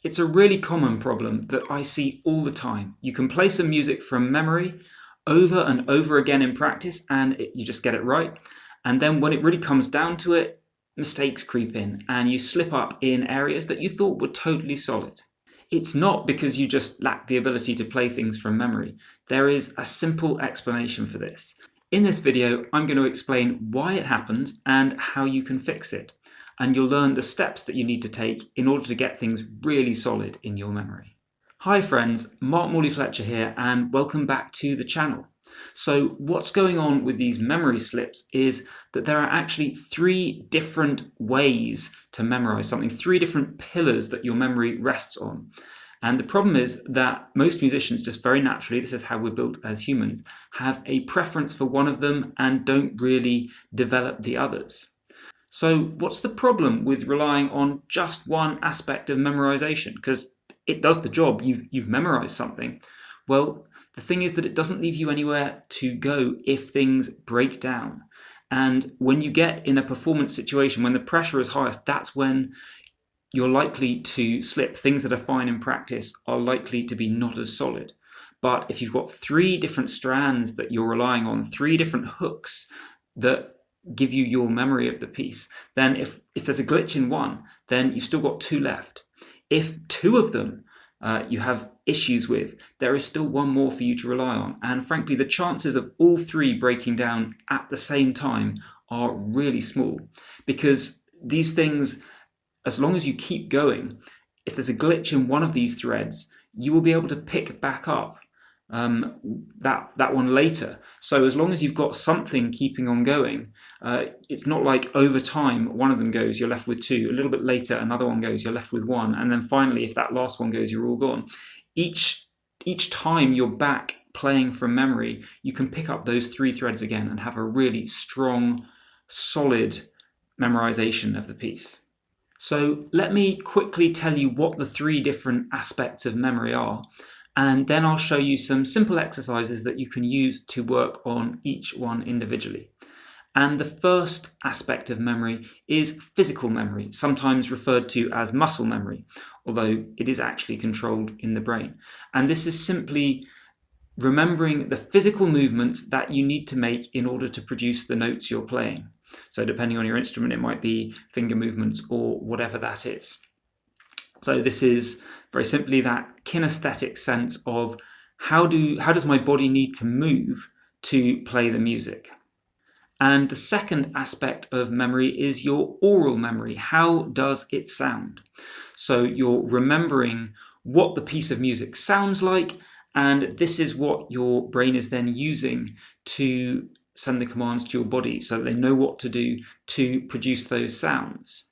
It's a really common problem that I see all the time. You can play some music from memory over and over again in practice and you just get it right. And then when it really comes down to it, mistakes creep in and you slip up in areas that you thought were totally solid. It's not because you just lack the ability to play things from memory. There is a simple explanation for this. In this video, I'm going to explain why it happens and how you can fix it. And you'll learn the steps that you need to take in order to get things really solid in your memory. Hi friends, Mark Morley-Fletcher here and welcome back to the channel. So what's going on with these memory slips is that there are actually three different ways to memorize something, three different pillars that your memory rests on. And the problem is that most musicians just very naturally, this is how we're built as humans, have a preference for one of them and don't really develop the others. So what's the problem with relying on just one aspect of memorization? Because it does the job, you've memorized something. Well, the thing is that it doesn't leave you anywhere to go if things break down. And when you get in a performance situation, when the pressure is highest, that's when you're likely to slip. Things that are fine in practice are likely to be not as solid. But if you've got three different strands that you're relying on, three different hooks that give you your memory of the piece, then if there's a glitch in one, then you've still got two left. If two of them you have issues with, there is still one more for you to rely on. And frankly, the chances of all three breaking down at the same time are really small, because these things, as long as you keep going, if there's a glitch in one of these threads, you will be able to pick back up that one later. So as long as you've got something keeping on going, it's not like over time one of them goes, you're left with two, a little bit later another one goes, you're left with one, and then finally if that last one goes, you're all gone. Each time you're back playing from memory, you can pick up those three threads again and have a really strong, solid memorization of the piece. So let me quickly tell you what the three different aspects of memory are, and then I'll show you some simple exercises that you can use to work on each one individually. And the first aspect of memory is physical memory, sometimes referred to as muscle memory, although it is actually controlled in the brain. And this is simply remembering the physical movements that you need to make in order to produce the notes you're playing. So depending on your instrument, it might be finger movements or whatever that is. So this is very simply that kinesthetic sense of how does my body need to move to play the music. And the second aspect of memory is your oral memory. How does it sound? So you're remembering what the piece of music sounds like, and this is what your brain is then using to send the commands to your body so that they know what to do to produce those sounds.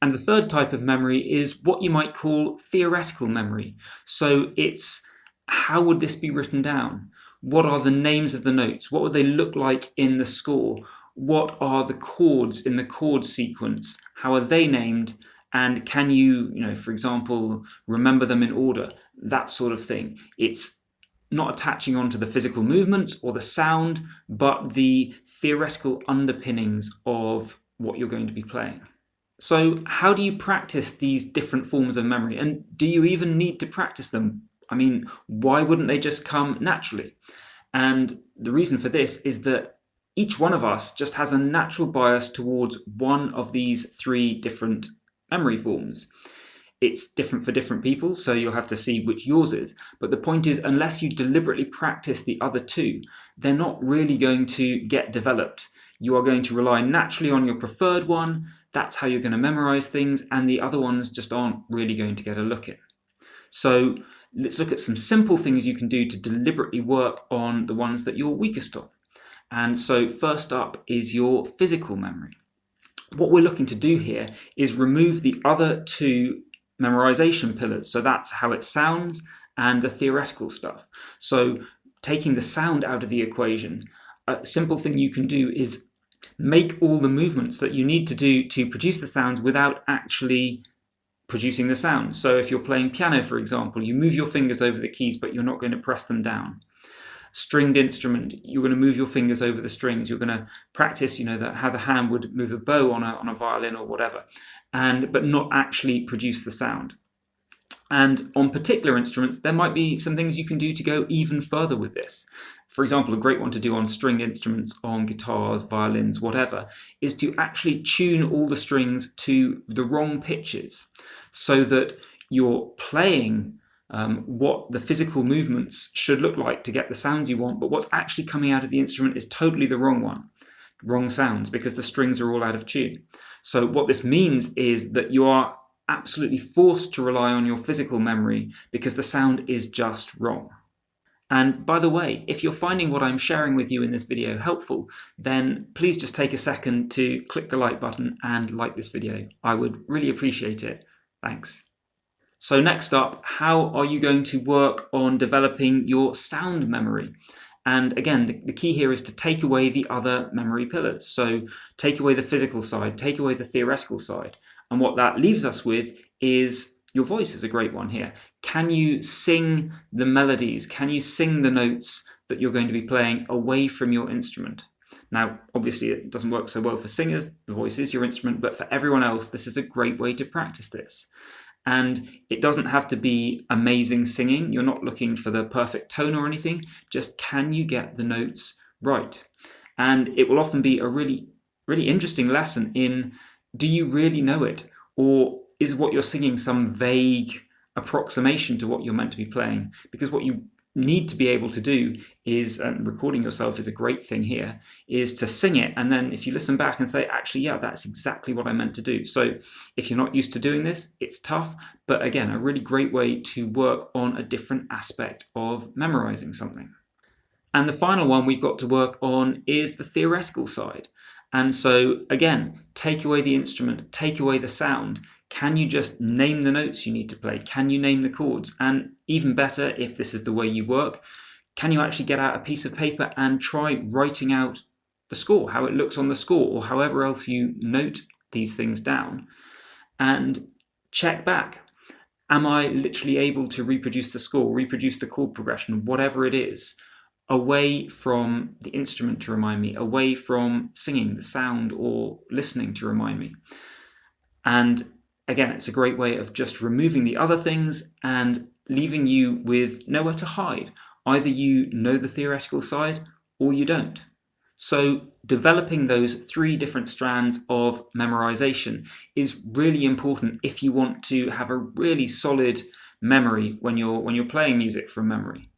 And the third type of memory is what you might call theoretical memory. So it's how would this be written down? What are the names of the notes? What would they look like in the score? What are the chords in the chord sequence? How are they named? And can you, for example, remember them in order? That sort of thing. It's not attaching onto the physical movements or the sound, but the theoretical underpinnings of what you're going to be playing. So how do you practice these different forms of memory? And do you even need to practice them? I mean, why wouldn't they just come naturally? And the reason for this is that each one of us just has a natural bias towards one of these three different memory forms. It's different for different people, so you'll have to see which yours is. But the point is, unless you deliberately practice the other two, they're not really going to get developed. You are going to rely naturally on your preferred one. That's how you're going to memorize things, and the other ones just aren't really going to get a look in. So let's look at some simple things you can do to deliberately work on the ones that you're weakest on. And so first up is your physical memory. What we're looking to do here is remove the other two memorization pillars. So that's how it sounds and the theoretical stuff. So taking the sound out of the equation, a simple thing you can do is make all the movements that you need to do to produce the sounds without actually producing the sound. So if you're playing piano, for example, you move your fingers over the keys, but you're not going to press them down. Stringed instrument, you're going to move your fingers over the strings. You're going to practice, how the hand would move a bow on a violin or whatever, but not actually produce the sound. And on particular instruments, there might be some things you can do to go even further with this. For example, a great one to do on stringed instruments, on guitars, violins, whatever, is to actually tune all the strings to the wrong pitches so that you're playing what the physical movements should look like to get the sounds you want, but what's actually coming out of the instrument is totally the wrong one, wrong sounds, because the strings are all out of tune. So what this means is that you are absolutely forced to rely on your physical memory because the sound is just wrong. And by the way, if you're finding what I'm sharing with you in this video helpful, then please just take a second to click the like button and like this video. I would really appreciate it. Thanks. So next up, how are you going to work on developing your sound memory? And again, the key here is to take away the other memory pillars. So take away the physical side, take away the theoretical side. And what that leaves us with is your voice is a great one here. Can you sing the melodies? Can you sing the notes that you're going to be playing away from your instrument? Now, obviously, it doesn't work so well for singers. The voice is your instrument, but for everyone else, this is a great way to practice this. And it doesn't have to be amazing singing. You're not looking for the perfect tone or anything. Just can you get the notes right? And it will often be a really, really interesting lesson in, do you really know it? Or is what you're singing some vague approximation to what you're meant to be playing? Because what you need to be able to do is, and recording yourself is a great thing here, is to sing it, and then if you listen back and say, actually, yeah, that's exactly what I meant to do. So if you're not used to doing this, it's tough, but again, a really great way to work on a different aspect of memorizing something. And the final one we've got to work on is the theoretical side. And so again, take away the instrument, take away the sound. Can you just name the notes you need to play? Can you name the chords? And even better, if this is the way you work, can you actually get out a piece of paper and try writing out the score, how it looks on the score, or however else you note these things down, and check back. Am I literally able to reproduce the score, reproduce the chord progression, whatever it is, away from the instrument to remind me, away from singing, the sound, or listening to remind me? And again, it's a great way of just removing the other things and leaving you with nowhere to hide. Either you know the theoretical side or you don't. So developing those 3 different strands of memorization is really important if you want to have a really solid memory when you're playing music from memory.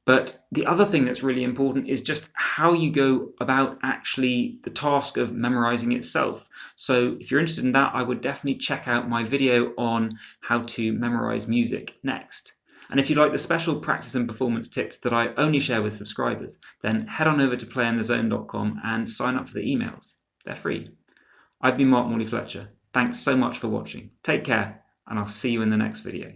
But the other thing that's really important is just how you go about actually the task of memorizing itself. So if you're interested in that, I would definitely check out my video on how to memorize music next. And if you'd like the special practice and performance tips that I only share with subscribers, then head on over to playinthezone.com and sign up for the emails. They're free. I've been Morley-Fletcher. Thanks so much for watching. Take care, and I'll see you in the next video.